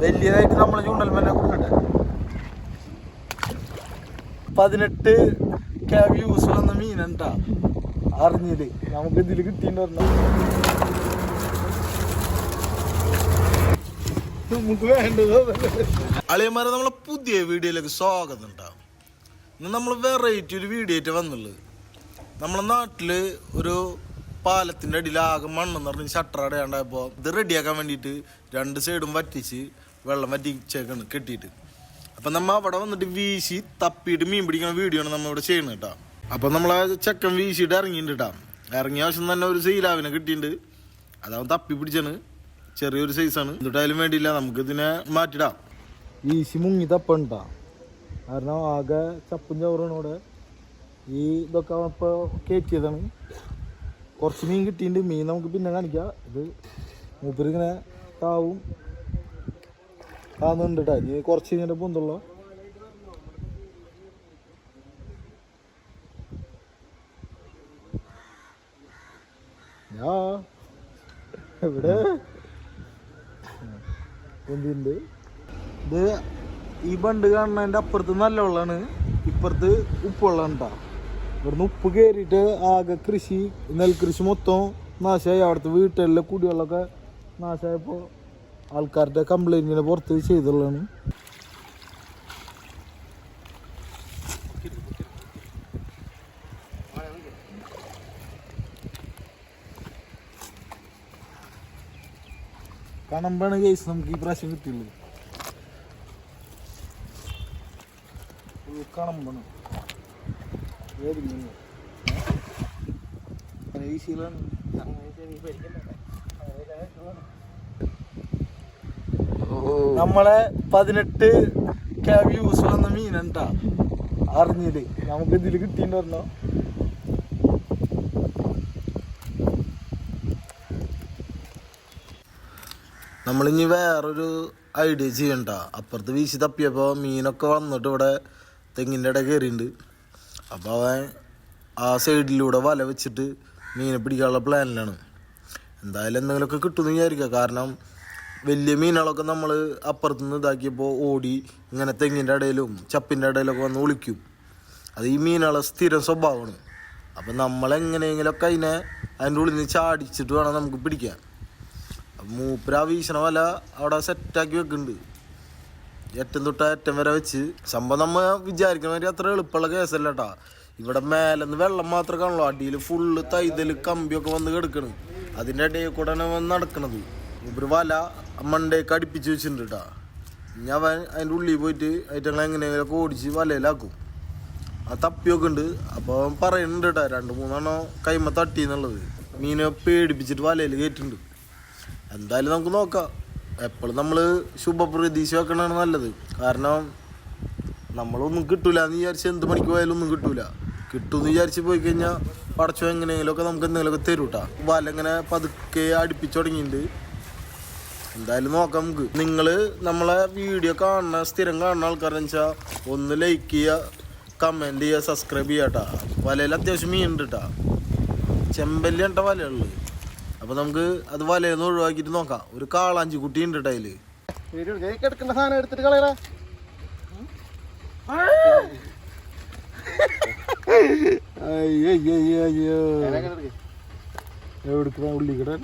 വലിയതായിട്ട് നമ്മളെ ചൂണ്ടൽ മന്നെ കൊടുക്കട്ടെ. 18 വ്യൂസ് വന്ന മീനുണ്ടാ അറിഞ്ഞില് നമുക്ക് ഇതില് കിട്ടിയിട്ടുണ്ടോ. നമുക്ക് വേണ്ടത് അളിയന്മാരെ നമ്മളെ പുതിയ വീഡിയോയിലേക്ക് സ്വാഗതം ഉണ്ടാവും. ഇന്ന് നമ്മൾ വെറൈറ്റി ഒരു വീഡിയോ ആയിട്ട് വന്നുള്ളത്. നമ്മളെ നാട്ടില് ഒരു പാലത്തിന്റെ അടിയിൽ ആകെ മണ്ണെന്ന് പറഞ്ഞ് ഷട്ടർ അടയാണ്ടായപ്പോൾ ഇത് റെഡിയാക്കാൻ വേണ്ടിയിട്ട് 2 സൈഡും വറ്റിച്ച് വെള്ളം വറ്റിച്ചേക്കാണ് കെട്ടിയിട്ട്. അപ്പം നമ്മൾ അവിടെ വന്നിട്ട് വീശി തപ്പിയിട്ട് മീൻ പിടിക്കുന്ന വീഡിയോ ആണ് നമ്മൾ ഇവിടെ ചെയ്യുന്നത് കേട്ടോ. അപ്പം നമ്മളെ ചെക്കൻ വീശിയിട്ട് ഇറങ്ങിയിട്ടുണ്ട് കേട്ടോ. ഇറങ്ങിയ ആവശ്യം തന്നെ ഒരു സീലാവിനെ കിട്ടിയിട്ടുണ്ട്. അതാവും തപ്പി പിടിച്ചാണ്, ചെറിയൊരു സൈസാണ്. എന്നിട്ടായാലും വേണ്ടിയില്ല, നമുക്ക് ഇതിനെ മാറ്റിടാം. വീശി മുങ്ങി തപ്പണ്ടാ, കാരണം ആകെ ചപ്പും ചവറാണ് ഇവിടെ. ഈ ഇതൊക്കെ ഇപ്പോൾ കയറ്റിയതാണ്. കുറച്ച് മീൻ കിട്ടിയിട്ടുണ്ട്. മീൻ നമുക്ക് പിന്നെ കാണിക്കാം. ഇത് മൂപ്പരിങ്ങനെ താവും താന്നുണ്ട് കേട്ടോ. ഇനി കുറച്ച് കഴിഞ്ഞിട്ട് പൊന്തുള്ളൂ. ഇവിടെ പൊന്തിണ്ട്. ഇത് ഈ ബണ്ട് കാണുന്നതിൻ്റെ അപ്പുറത്ത് നല്ല വെള്ളമാണ്, ഇപ്പുറത്ത് ഉപ്പ് വെള്ളം കേട്ടോ. ഇവിടുന്ന് ഉപ്പ് കയറിയിട്ട് ആകെ കൃഷി, നെൽകൃഷി മൊത്തം നാശമായി. അവിടുത്തെ വീട്ടിലെ കുടിവെള്ളമൊക്കെ നാശമായപ്പോൾ ആൾക്കാരുടെ കംപ്ലൈൻറ്റിനെ പുറത്ത് ചെയ്തുള്ളതാണ്. കണമ്പാണ് കേസ് നമുക്ക് ഈ പ്രാവശ്യം കിട്ടിയുള്ളത്. കണമ്പാണ് നമ്മളെ 18 വ്യൂസ് വന്ന മീനുണ്ടാ അറിഞ്ഞില് നമുക്ക് ഇതില് കിട്ടിയിട്ടുണ്ടോ. നമ്മളിനി വേറൊരു ഐഡിയ ചെയ്യണ്ട. അപ്പുറത്ത് വീശി തപ്പിയപ്പോൾ മീനൊക്കെ വന്നിട്ട് ഇവിടെ തെങ്ങിൻ്റെ ഇടയിൽ കയറിയിട്ടുണ്ട്. അപ്പോൾ അവൻ ആ സൈഡിലൂടെ വല വെച്ചിട്ട് മീനെ പിടിക്കാനുള്ള പ്ലാനിലാണ്. എന്തായാലും എന്തെങ്കിലുമൊക്കെ കിട്ടുമെന്ന് വിചാരിക്കുക. കാരണം വലിയ മീനുകളൊക്കെ നമ്മൾ അപ്പുറത്തുനിന്ന് ഇതാക്കിയപ്പോൾ ഓടി ഇങ്ങനെ തെങ്ങിൻ്റെ ഇടയിലും ചപ്പിൻ്റെ ഇടയിലൊക്കെ വന്ന് ഒളിക്കും. അത് ഈ മീനുകളെ സ്ഥിരം സ്വഭാവമാണ്. അപ്പം നമ്മളെങ്ങനെയെങ്കിലുമൊക്കെ അതിൻ്റെ ഉള്ളിൽ നിന്ന് ചാടിച്ചിട്ട് വേണം നമുക്ക് പിടിക്കാൻ. മൂപ്പര വീശണ വല അവിടെ സെറ്റാക്കി വെക്കുന്നുണ്ട്. ഏറ്റം തൊട്ട് അറ്റം വരെ വെച്ച്. സംഭവം നമ്മൾ വിചാരിക്കുന്ന മാതിരി അത്ര എളുപ്പമുള്ള കേസല്ല കേട്ടോ. ഇവിടെ മേലെന്ന് വെള്ളം മാത്രമേ കാണുള്ളൂ. അടിയിൽ ഫുള്ള് തൈതല് കമ്പിയൊക്കെ വന്ന് കിടക്കണം. അതിൻ്റെ ഇടയിൽ കൂടെ വന്ന് നടക്കണത്. ഒരു വല മണ്ടേക്ക് അടുപ്പിച്ച് വെച്ചിട്ടുണ്ട് കേട്ടോ. ഇനി അവൻ അതിൻ്റെ ഉള്ളിൽ പോയിട്ട് ഐറ്റങ്ങൾ എങ്ങനെയെങ്കിലൊക്കെ ഓടിച്ച് വലയിലാക്കും. ആ തപ്പിയൊക്കെ ഉണ്ട്. അപ്പോൾ അവൻ പറയുന്നുണ്ട് കേട്ടോ, 2-3 കൈമ തട്ടി എന്നുള്ളത്. മീനെ പേടിപ്പിച്ചിട്ട് വലയിൽ കയറ്റുന്നുണ്ട്. എന്തായാലും നമുക്ക് നോക്കാം. എപ്പോഴും നമ്മൾ ശുഭപ്രതീക്ഷ വെക്കണതാണ് നല്ലത്. കാരണം നമ്മളൊന്നും കിട്ടൂല എന്ന് വിചാരിച്ച് എന്ത് പണിക്ക് പോയാലും ഒന്നും കിട്ടൂല. കിട്ടുമെന്ന് വിചാരിച്ച് പോയി കഴിഞ്ഞാൽ പടച്ചോ എങ്ങനെയെങ്കിലുമൊക്കെ നമുക്ക് എന്തെങ്കിലുമൊക്കെ തരും കേട്ടോ. വല ഇങ്ങനെ പതുക്കെ അടുപ്പിച്ച് തുടങ്ങിയിട്ടുണ്ട്. എന്തായാലും നോക്കാം നമുക്ക്. നിങ്ങൾ നമ്മളെ വീഡിയോ കാണുന്ന സ്ഥിരം കാണുന്ന ആൾക്കാരെന്ന് വെച്ചാൽ ഒന്ന് ലൈക്ക് ചെയ്യുക, കമൻറ്റ് ചെയ്യുക, സബ്സ്ക്രൈബ് ചെയ്യുക കേട്ടോ. വലയിൽ അത്യാവശ്യം മീൻ ഉണ്ട് കേട്ടോ. ചെമ്പല്ലി കേട്ടോ വലയുള്ളത്. അപ്പോൾ നമുക്ക് അത് വലയിൽ നിന്ന് ഒഴിവാക്കിയിട്ട് നോക്കാം. ഒരു കാളാഞ്ചി കുട്ടി ഉണ്ട് കേട്ടോ അതിൽ. എടുക്കേണ്ട സാധനം എടുത്തിട്ട് കളയടാ. അയ്യോ എവിടുക്കുന്ന ഉള്ളി കിടാൻ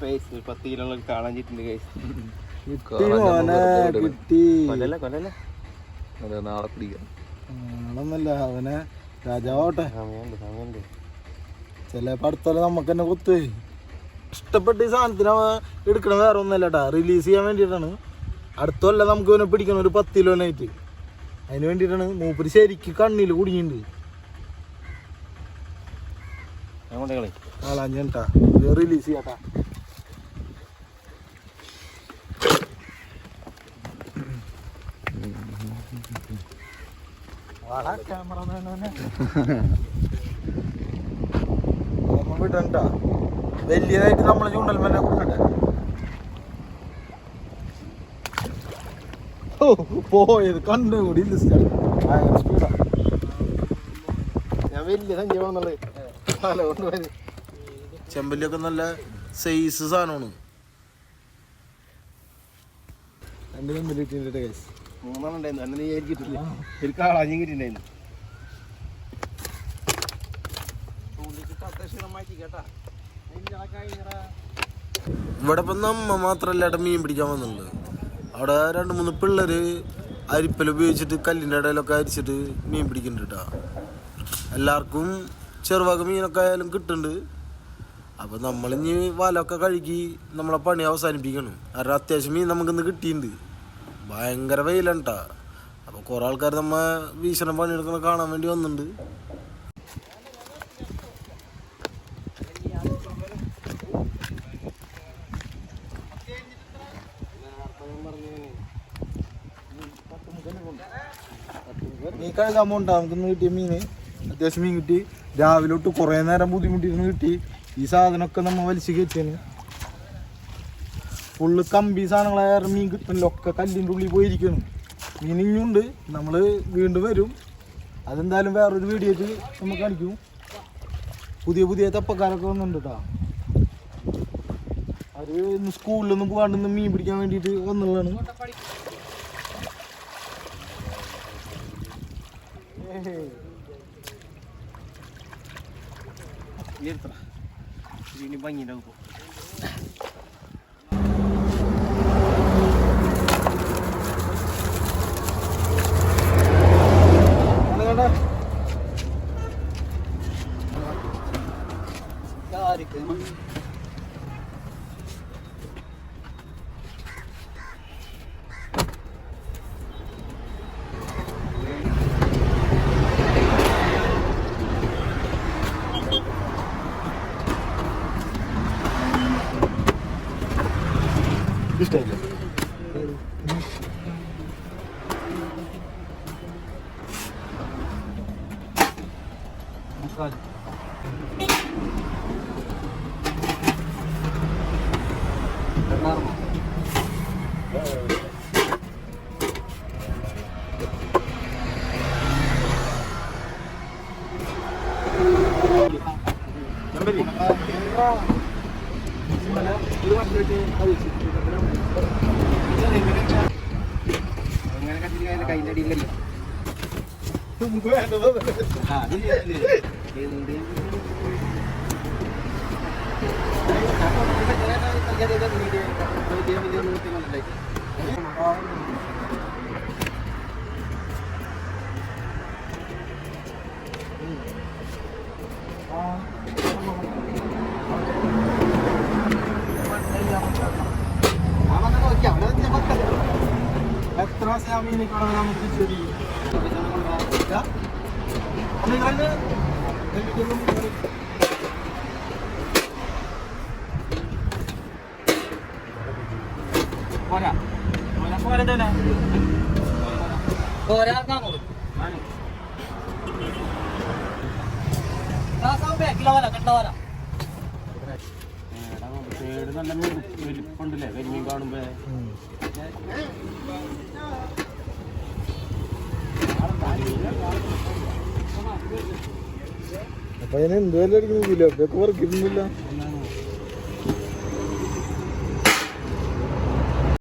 10 കിലോ കാളാഞ്ചിട്ടുണ്ട്. നാളെ പിടിക്കാം. നാളെന്നല്ല, അവനെ രാജാവട്ടെ. ചിലപ്പോൾ അടുത്തോലെ നമുക്ക് തന്നെ കൊത്ത്. ഇഷ്ടപ്പെട്ട ഈ സാധനത്തിന് എടുക്കണം, വേറെ ഒന്നല്ല കേട്ടാ, റിലീസ് ചെയ്യാൻ വേണ്ടിയിട്ടാണ്. അടുത്തല്ല നമുക്ക് ഇവനെ പിടിക്കണം ഒരു 10 കിലോനായിട്ട്. അതിന് വേണ്ടിയിട്ടാണ്. മൂപ്പര് ശരിക്ക് കണ്ണിൽ കുടുങ്ങിയിട്ടുണ്ട്. ആളാഞ്ഞാ റിലീസ് ചെയ്യാട്ടാ. വിടണ്ട, വലിയതായിട്ട് നമ്മളെ ചൂണ്ടൽ മന്നെ കൊടുക്കട്ടെ. പോയത് കണ്ണു കൂടി ഞാൻ വലിയ സഞ്ചയമാണെന്നുള്ളത് പല കൊണ്ടുപോയത്. ചെമ്പല്ലിയൊക്കെ നല്ല സൈസ് സാധനമാണ്. മൂന്നെണ്ണം ഉണ്ടായിരുന്നു. അന്ന് നീ കിട്ടില്ല, ഒരു കാളാഞ്ഞും കിട്ടിണ്ടായിരുന്നു. ഇവിടെ ഇപ്പം നമ്മ മാത്രല്ല ഏട്ടാ മീൻ പിടിക്കാൻ വന്നുള്ളത്. അവിടെ 2-3 പിള്ളേര് അരിപ്പൽ ഉപയോഗിച്ചിട്ട് കല്ലിൻ്റെ ഇടയിലൊക്കെ അരിച്ചിട്ട് മീൻ പിടിക്കുന്നുണ്ട് കേട്ടോ. എല്ലാവർക്കും ചെറുവക മീനൊക്കെ ആയാലും കിട്ടുന്നുണ്ട്. അപ്പോൾ നമ്മളിഞ്ഞ് വലമൊക്കെ കഴുകി നമ്മളെ പണി അവസാനിപ്പിക്കണം. കാരണം അത്യാവശ്യം മീൻ നമുക്കിന്ന് കിട്ടിയിട്ടുണ്ട്. ഭയങ്കര വെയിലാണ് കേട്ടോ. അപ്പോൾ കുറേ ആൾക്കാർ നമ്മ വീശണം പണിയെടുക്കുന്നത് കാണാൻ വേണ്ടി വന്നിട്ടുണ്ട്. മീൻ കഴുകാൻ പോകണ്ട. നമുക്കിന്ന് കിട്ടിയ മീന് അത്യാവശ്യം മീൻ കിട്ടി. രാവിലെ തൊട്ട് കുറേ നേരം ബുദ്ധിമുട്ടിയിരുന്ന് കിട്ടി. ഈ സാധനമൊക്കെ നമ്മൾ വലിച്ചു കയറ്റിയാണ്. ഫുള്ള് കമ്പി സാധനങ്ങളായ മീൻ കിട്ടണല്ലോ. ഒക്കെ കല്ലിൻ്റെ ഉള്ളിൽ പോയിരിക്കണം. മീൻ ഇനിയുണ്ട്. നമ്മൾ വീണ്ടും വരും. അതെന്തായാലും വേറൊരു വീഡിയോ ആയിട്ട് നമുക്ക് കാണിക്കും. പുതിയ തപ്പക്കാരൊക്കെ വന്നിട്ടുണ്ട് കേട്ടോ. അവർ ഇന്ന് സ്കൂളിലൊന്നും പോകാണ്ട് മീൻ പിടിക്കാൻ വേണ്ടിയിട്ട് വന്നുള്ളതാണ്. ഇനി ഭംഗിയുണ്ടാവും. ഇഷ്ടമില്ല. അങ്ങനെ കണ്ടിട്ട് കയ്യിൻ്റെ അടിയിലല്ലേ എത്ര മീനിക്കാണ് നമുക്ക് ശരി. നല്ല വലിപ്പുണ്ടല്ലേ കരിമീൻ കാണുമ്പോ. അപ്പൊ അതിന് എന്തുവല്ല അടിക്കുന്നില്ല, ഒക്കെ വർക്കിരുന്നില്ല.